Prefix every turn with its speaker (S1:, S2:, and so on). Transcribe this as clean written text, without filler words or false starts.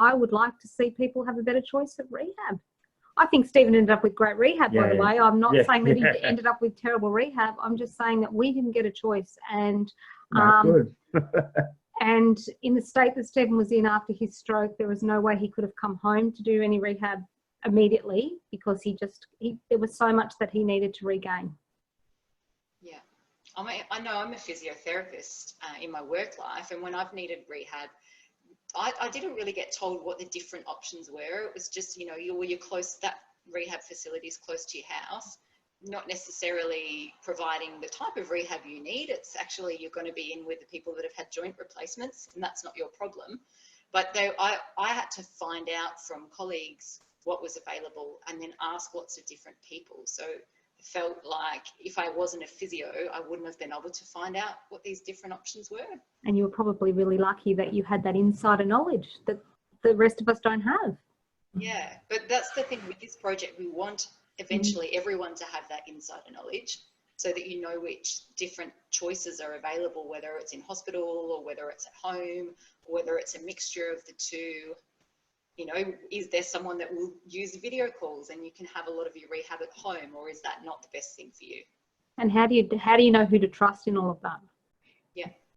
S1: I would like to see people have a better choice at rehab. I think Stephen ended up with great rehab, by the way. I'm not saying that he ended up with terrible rehab. I'm just saying that we didn't get a choice. And
S2: good.
S1: and in the state that Stephen was in after his stroke, there was no way he could have come home to do any rehab immediately, because there was so much that he needed to regain.
S3: Yeah. I know I'm a physiotherapist in my work life, and when I've needed rehab, I didn't really get told what the different options were. It was just, you know, you're close, that rehab facility is close to your house, not necessarily providing the type of rehab you need. It's actually, you're going to be in with the people that have had joint replacements, and that's not your problem. But I had to find out from colleagues what was available and then ask lots of different people. So it felt like if I wasn't a physio, I wouldn't have been able to find out what these different options were.
S1: And you were probably really lucky that you had that insider knowledge that the rest of us don't have.
S3: Yeah, but that's the thing with this project. We want eventually everyone to have that insider knowledge, so that you know which different choices are available, whether it's in hospital or whether it's at home, or whether it's a mixture of the two. You know, is there someone that will use video calls and you can have a lot of your rehab at home, or is that not the best thing for you?
S1: And how do you know who to trust in all of that?
S3: Yeah,